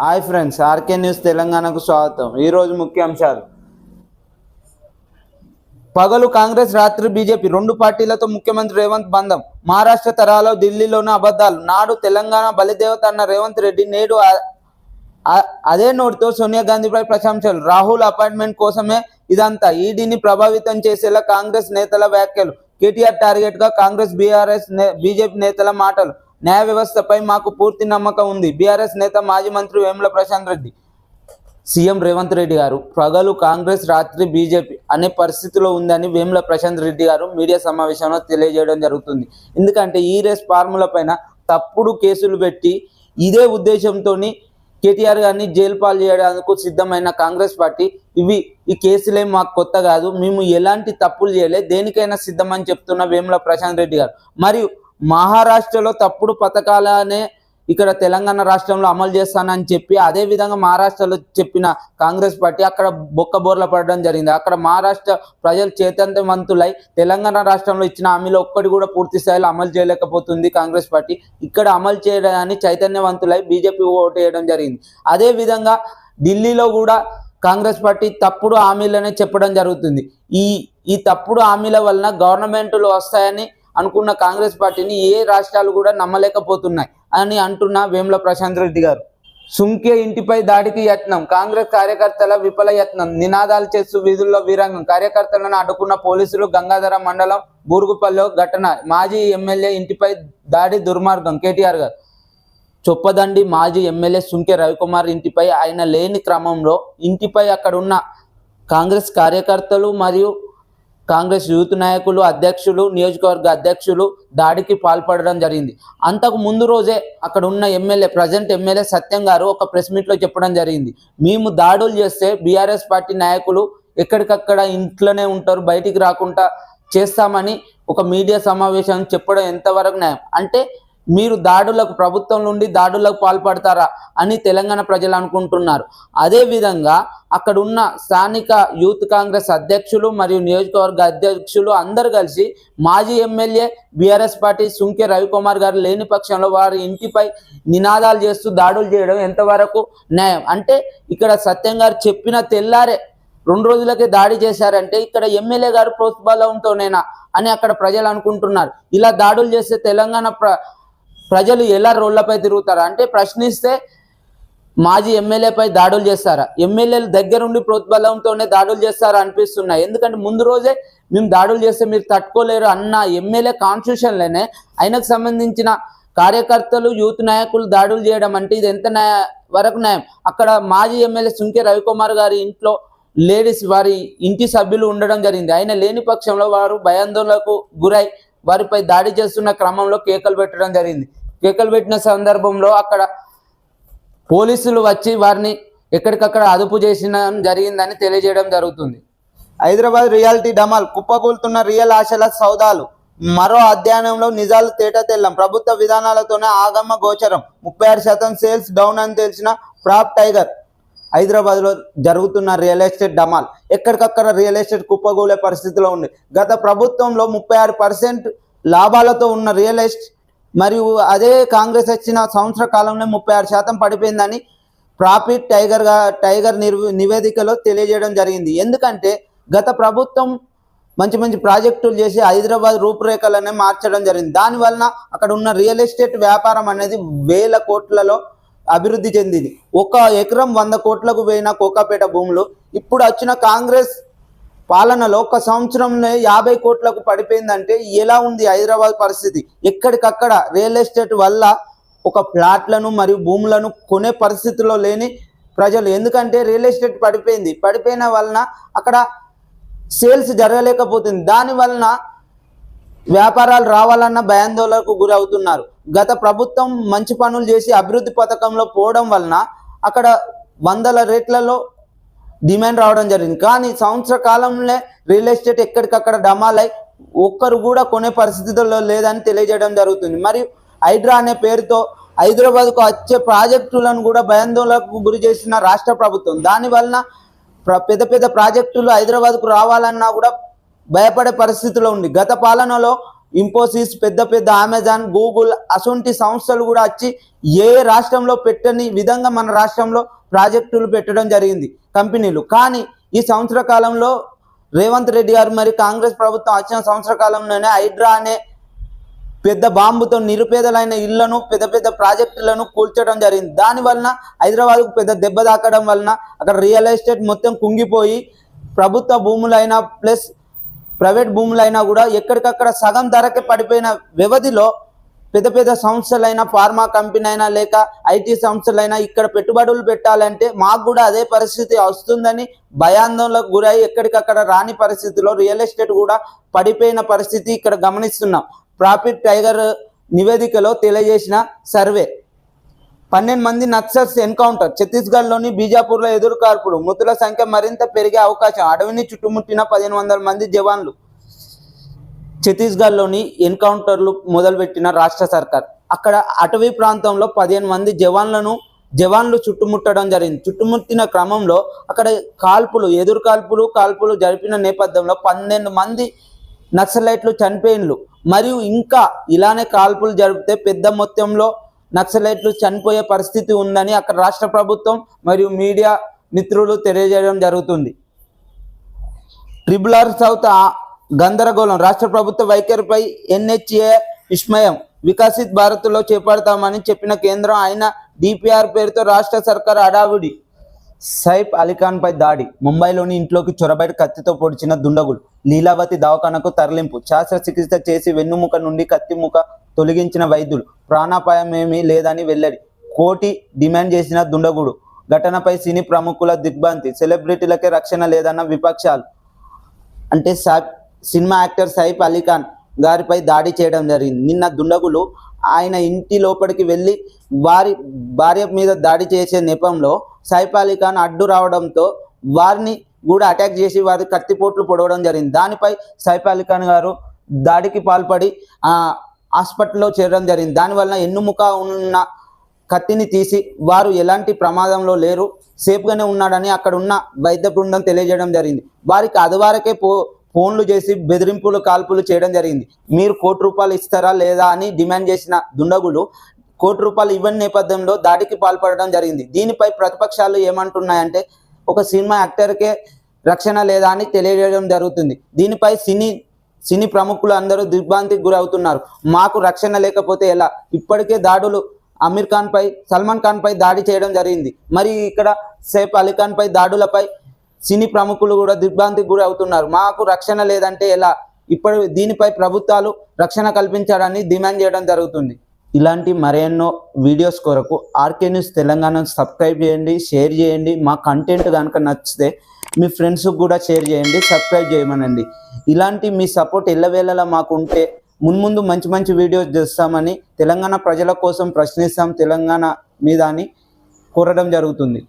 Hi friends, RK news తెలంగాణకు స్వాగతం. ఈరోజు ముఖ్యాంశాలు. పగలు కాంగ్రెస్, రాత్రి బీజేపీ, రెండు పార్టీలతో ముఖ్యమంత్రి రేవంత్ బంధం. మహారాష్ట్ర తరాలో ఢిల్లీలోని అబద్ధాలు. నాడు తెలంగాణ బలిదేవత అన్న రేవంత్ రెడ్డి నేడు అదే నోటితో సోనియా గాంధీపై ప్రశంసలు. రాహుల్ అపాయింట్మెంట్ కోసమే ఇదంతా. ఈడీని ప్రభావితం చేసేలా కాంగ్రెస్ నేతల వ్యాఖ్యలు. కేటీఆర్ టార్గెట్ గా కాంగ్రెస్, బీజేపీ నేతల మాటలు. న్యాయ వ్యవస్థపై మాకు పూర్తి నమ్మకం ఉంది. బీఆర్ఎస్ నేత మాజీ మంత్రి వేముల ప్రశాంత్ రెడ్డి. సీఎం రేవంత్ రెడ్డి గారు పగలు కాంగ్రెస్, రాత్రి బీజేపీ అనే పరిస్థితిలో ఉందని వేముల ప్రశాంత్ రెడ్డి గారు మీడియా సమావేశంలో తెలియజేయడం జరుగుతుంది. ఎందుకంటే ఈ రేస్ ఫార్ములా పైన తప్పుడు కేసులు పెట్టి ఇదే ఉద్దేశంతో కేటీఆర్ గారిని జైలు పాలు చేయడానికి సిద్ధమైన కాంగ్రెస్ పార్టీ ఈ కేసులేం మాకు కొత్త కాదు, మేము ఎలాంటి తప్పులు చేయలే, దేనికైనా సిద్ధమని చెప్తున్న వేముల ప్రశాంత్ రెడ్డి గారు. మరియు మహారాష్ట్రలో తప్పుడు పథకాలనే ఇక్కడ తెలంగాణ రాష్ట్రంలో అమలు చేస్తానని చెప్పి అదే విధంగా మహారాష్ట్రలో చెప్పిన కాంగ్రెస్ పార్టీ అక్కడ బొక్కబోర్ల పడడం జరిగింది. అక్కడ మహారాష్ట్ర ప్రజలు చైతన్యవంతులై తెలంగాణ రాష్ట్రంలో ఇచ్చిన హామీలో ఒక్కటి కూడా పూర్తి స్థాయిలో అమలు చేయలేకపోతుంది కాంగ్రెస్ పార్టీ. ఇక్కడ అమలు చేయడానికి చైతన్యవంతులై బీజేపీ ఓటు వేయడం జరిగింది. అదే విధంగా ఢిల్లీలో కూడా కాంగ్రెస్ పార్టీ తప్పుడు హామీలనే చెప్పడం జరుగుతుంది. ఈ తప్పుడు హామీల వలన గవర్నమెంట్లు వస్తాయని అనుకున్న కాంగ్రెస్ పార్టీని ఏ రాష్ట్రాలు కూడా నమ్మలేకపోతున్నాయి అని అంటున్న వేముల ప్రశాంత్ రెడ్డి గారు. సుంకే ఇంటిపై దాడికి యత్నం. కాంగ్రెస్ కార్యకర్తల విఫల యత్నం. నినాదాలు చేస్తూ వీధుల్లో వీరంగం. కార్యకర్తలను అడ్డుకున్న పోలీసులు. గంగాధర మండలం బూరుగుపల్లిలో ఘటన. మాజీ ఎమ్మెల్యే ఇంటిపై దాడి దుర్మార్గం. కేటీఆర్ గారు. చొప్పదండి మాజీ ఎమ్మెల్యే సుంకే రవికుమార్ ఇంటిపై ఆయన లేని క్రమంలో ఇంటిపై అక్కడ ఉన్న కాంగ్రెస్ కార్యకర్తలు మరియు కాంగ్రెస్ యూత్ నాయకులు, అధ్యక్షులు, నియోజకవర్గ అధ్యక్షులు దాడికి పాల్పడడం జరిగింది. అంతకు ముందు రోజే అక్కడ ఉన్న ప్రజెంట్ ఎమ్మెల్యే సత్యం గారు ఒక ప్రెస్ మీట్లో చెప్పడం జరిగింది. మేము దాడులు చేస్తే బీఆర్ఎస్ పార్టీ నాయకులు ఎక్కడికక్కడ ఇంట్లోనే ఉంటారు, బయటికి రాకుండా చేస్తామని ఒక మీడియా సమావేశం చెప్పడం ఎంతవరకు న్యాయం? అంటే మీరు ప్రభుత్వం నుండి దాడులకు పాల్పడతారా అని తెలంగాణ ప్రజలు అనుకుంటున్నారు. అదేవిధంగా అక్కడ ఉన్న స్థానిక యూత్ కాంగ్రెస్ అధ్యక్షులు మరియు నియోజకవర్గ అధ్యక్షులు అందరు కలిసి మాజీ MLA BRS party Sunke Ravikumar గారు లేని పక్షంలో వారి ఇంటిపై నినాదాలు చేస్తూ దాడులు చేయడం ఎంతవరకు న్యాయం? అంటే ఇక్కడ సత్యం గారు చెప్పిన తెల్లారే 2 రోజులకే దాడి చేశారంటే ఇక్కడ ఎమ్మెల్యే గారు ప్రోత్సాహంతోనేనా అని అక్కడ ప్రజలు అనుకుంటున్నారు. ఇలా దాడులు చేస్తే తెలంగాణ ప్రజలు ఎలా రోళ్లపై తిరుగుతారా? అంటే ప్రశ్నిస్తే మాజీ ఎమ్మెల్యేపై దాడులు చేస్తారా, ఎమ్మెల్యేలు దగ్గరుండి ప్రోత్బలంతోనే దాడులు చేస్తారా అనిపిస్తున్నాయి. ఎందుకంటే ముందు రోజే మేము దాడులు చేస్తే మీరు తట్టుకోలేరు అన్న ఎమ్మెల్యే కాన్స్టిట్యూషన్లోనే ఆయనకు సంబంధించిన కార్యకర్తలు, యూత్ నాయకులు దాడులు చేయడం అంటే ఇది ఎంత వరకు న్యాయం? అక్కడ మాజీ ఎమ్మెల్యే సుంకే రవికుమార్ గారి ఇంట్లో లేడీస్ వారి ఇంటి సభ్యులు ఉండడం జరిగింది. ఆయన లేని పక్షంలో వారు భయాందోళనకు గురై వారిపై దాడి చేస్తున్న క్రమంలో కేకలు పెట్టడం జరిగింది. కేకలు పెట్టిన సందర్భంలో అక్కడ పోలీసులు వచ్చి వారిని ఎక్కడికక్కడ అదుపు చేసిన జరిగిందని తెలియజేయడం జరుగుతుంది. హైదరాబాద్ రియాలిటీ డమాల్. కుప్పకూలుతున్న రియల్ ఆశల సౌదాలు. మరో అధ్యయనంలో నిజాలు తేటతెల్లం. ప్రభుత్వ విధానాలతోనే ఆగమ గోచరం. 36% సేల్స్ డౌన్ అని తెలిసిన ప్రాప్ టైగర్. హైదరాబాద్లో జరుగుతున్న రియల్ ఎస్టేట్ డమాల్. ఎక్కడికక్కడ రియల్ ఎస్టేట్ కుప్పగూలే పరిస్థితిలో ఉంది. గత ప్రభుత్వంలో 36% లాభాలతో ఉన్న రియల్ ఎస్టేట్ మరియు అదే కాంగ్రెస్ వచ్చిన సంవత్సర కాలంలో 36% పడిపోయిందని ప్రాఫిట్ టైగర్ నివేదికలో తెలియజేయడం జరిగింది. ఎందుకంటే గత ప్రభుత్వం మంచి మంచి ప్రాజెక్టులు చేసి హైదరాబాద్ రూపురేఖలనే మార్చడం జరిగింది. దానివలన అక్కడ ఉన్న రియల్ ఎస్టేట్ వ్యాపారం అనేది 1000 కోట్లలో అభివృద్ధి చెందింది. 1 ఎకరం 100 కోట్లకు పోయిన కోకాపేట భూములు ఇప్పుడు వచ్చిన కాంగ్రెస్ పాలనలో 1 సంవత్సరంలో 50 కోట్లకు పడిపోయిందంటే ఎలా ఉంది హైదరాబాద్ పరిస్థితి? ఎక్కడికక్కడ రియల్ ఎస్టేట్ వల్ల ఒక ప్లాట్లను మరియు భూములను కొనే పరిస్థితిలో లేని ప్రజలు. ఎందుకంటే రియల్ ఎస్టేట్ పడిపోయిన వలన అక్కడ సేల్స్ జరగలేకపోతుంది. దాని వలన వ్యాపారాలు రావాలన్న భయాందోళనకు గురవుతున్నారు. గత ప్రభుత్వం మంచి పనులు చేసి అభివృద్ధి పథకంలో పోవడం వలన అక్కడ 100 రేట్లలో డిమాండ్ రావడం జరిగింది. కానీ సంవత్సర కాలంలో రియల్ ఎస్టేట్ ఎక్కడికక్కడ డమాలై ఒక్కరు కూడా కొనే పరిస్థితుల్లో లేదని తెలియజేయడం జరుగుతుంది. మరియు హైడ్రా అనే పేరుతో హైదరాబాద్కు వచ్చే ప్రాజెక్టులను కూడా భయాందోళనకు గురి చేసిన రాష్ట్ర ప్రభుత్వం. దానివలన పెద్ద పెద్ద ప్రాజెక్టులు హైదరాబాద్కు రావాలన్నా కూడా భయపడే పరిస్థితిలో ఉంది. గత పాలనలో ఇన్ఫోసిస్, పెద్ద పెద్ద అమెజాన్, గూగుల్ అసొంటి సంస్థలు కూడా వచ్చి ఏ రాష్ట్రంలో పెట్టని విధంగా మన రాష్ట్రంలో ప్రాజెక్టులు పెట్టడం జరిగింది కంపెనీలు. కానీ ఈ సంవత్సర కాలంలో రేవంత్ రెడ్డి గారు మరి కాంగ్రెస్ ప్రభుత్వం వచ్చిన సంవత్సర కాలంలోనే హైడ్రా అనే పెద్ద బాంబుతో నిరుపేదలైన ఇళ్లను, పెద్ద పెద్ద ప్రాజెక్టులను కూల్చడం జరిగింది. దానివలన హైదరాబాద్కు పెద్ద దెబ్బ తాకడం వలన అక్కడ రియల్ ఎస్టేట్ మొత్తం కుంగిపోయి ప్రభుత్వ భూములైనా ప్లస్ ప్రైవేట్ భూములైనా కూడా ఎక్కడికక్కడ సగం ధరకే పడిపోయిన వ్యవధిలో పెద్ద పెద్ద సంస్థలైనా, ఫార్మా కంపెనీ అయినా లేక ఐటీ సంస్థలైనా ఇక్కడ పెట్టుబడులు పెట్టాలంటే మాకు కూడా అదే పరిస్థితి వస్తుందని భయాందోళనకు గురై ఎక్కడికక్కడ రాని పరిస్థితిలో రియల్ ఎస్టేట్ కూడా పడిపోయిన పరిస్థితి ఇక్కడ గమనిస్తున్నాం. ప్రాఫిట్ టైగర్ నివేదికలో తెలియజేసిన సర్వే 12 మంది నక్సల్స్ ఎన్కౌంటర్. ఛత్తీస్గఢ్లోని బీజాపూర్లో ఎదురుకాల్పులు, మృతుల సంఖ్య మరింత పెరిగే అవకాశం. అడవిని చుట్టుముట్టిన 1500 మంది జవాన్లు. ఛత్తీస్గఢ్లోని ఎన్కౌంటర్లు మొదలుపెట్టిన రాష్ట్ర సర్కార్ అక్కడ అటవీ ప్రాంతంలో 15 మంది జవాన్లు చుట్టుముట్టడం జరిగింది. చుట్టుముట్టిన క్రమంలో అక్కడ కాల్పులు జరిపిన నేపథ్యంలో 12 మంది నక్సలైట్లు చనిపోయినలు. మరియు ఇంకా ఇలానే కాల్పులు జరిపితే పెద్ద మొత్తంలో నక్సలైట్లు చనిపోయే పరిస్థితి ఉందని అక్కడ రాష్ట్ర ప్రభుత్వం మరియు మీడియా మిత్రులు తెలియజేయడం జరుగుతుంది. ట్రిబుల్ ఆర్ సౌత్ గందరగోళం. రాష్ట్ర ప్రభుత్వ వైఖరిపై ఎన్హెచ్ఏ విస్మయం. వికసిత్ భారత్లో చేపడతామని చెప్పిన కేంద్రం అయినా డిపిఆర్ పేరుతో రాష్ట్ర సర్కార్ హడావుడి. సైఫ్ అలీఖాన్పై దాడి. ముంబైలోని ఇంట్లోకి చొరబడి కత్తితో పొడిచిన దుండగులు. లీలావతి దవాఖానకు తరలింపు. శస్త్రచికిత్స చేసి వెన్నుముక నుండి కత్తిముక తొలగించిన వైద్యులు. ప్రాణాపాయమేమీ లేదని వెల్లడి. కోటి డిమాండ్ చేసిన దుండగుడు. ఘటనపై సినీ ప్రముఖుల దిగ్భ్రాంతి. సెలబ్రిటీలకే రక్షణ లేదన్న విపక్షాలు. అంటే సినిమా యాక్టర్ సైఫ్ అలీఖాన్ గారిపై దాడి చేయడం జరిగింది. నిన్న దుండగులు ఆయన ఇంటి లోపలికి వెళ్ళి వారి భార్య మీద దాడి చేసే నెపంలో సైఫ్ అలీఖాన్ అడ్డు రావడంతో వారిని కూడా అటాక్ చేసి వారి కత్తిపోట్లు పొడవడం జరిగింది. దానిపై సైఫ్ అలీఖాన్ గారు దాడికి పాల్పడి హాస్పిటల్లో చేరడం జరిగింది. దానివల్ల ఎన్నుముక ఉన్న కత్తిని తీసి వారు ఎలాంటి ప్రమాదంలో లేరు, సేఫ్గానే ఉన్నాడని అక్కడ ఉన్న వైద్య బృందం తెలియజేయడం జరిగింది. వారికి అదివారకే ఫోన్లు చేసి బెదిరింపులు కాల్పులు చేయడం జరిగింది. మీరు ₹1 ఇస్తారా లేదా అని డిమాండ్ చేసిన దుండగులు ₹1 ఇవ్వని నేపథ్యంలో దాడికి పాల్పడడం జరిగింది. దీనిపై ప్రతిపక్షాలు ఏమంటున్నాయంటే ఒక సినిమా యాక్టర్కే రక్షణ లేదా అని తెలియజేయడం జరుగుతుంది. దీనిపై సినీ ప్రముఖులు అందరూ దిగ్భ్రాంతికి గురవుతున్నారు. మాకు రక్షణ లేకపోతే ఎలా? ఇప్పటికే దాడులు అమీర్ ఖాన్ పై, సల్మాన్ ఖాన్ పై దాడి చేయడం జరిగింది. మరి ఇక్కడ సైఫ్ అలీఖాన్ పై దాడులపై సినీ ప్రముఖులు కూడా దిగ్భ్రాంతికి గురి అవుతున్నారు. మాకు రక్షణ లేదంటే ఎలా? దీనిపై ప్రభుత్వాలు రక్షణ కల్పించాలని డిమాండ్ చేయడం జరుగుతుంది. ఇలాంటి మరెన్నో వీడియోస్ కొరకు ఆర్కే న్యూస్ తెలంగాణను సబ్స్క్రైబ్ చేయండి, షేర్ చేయండి. మా కంటెంట్ కనుక నచ్చితే మీ ఫ్రెండ్స్కి కూడా షేర్ చేయండి, సబ్స్క్రైబ్ చేయమనండి. ఇలాంటి మీ సపోర్ట్ ఎల్లవేళలా మాకు ఉంటే మున్ముందు మంచి మంచి వీడియోస్ చేస్తామని, తెలంగాణ ప్రజల కోసం ప్రశ్నిస్తాం తెలంగాణ మీద అని కోరడం జరుగుతుంది.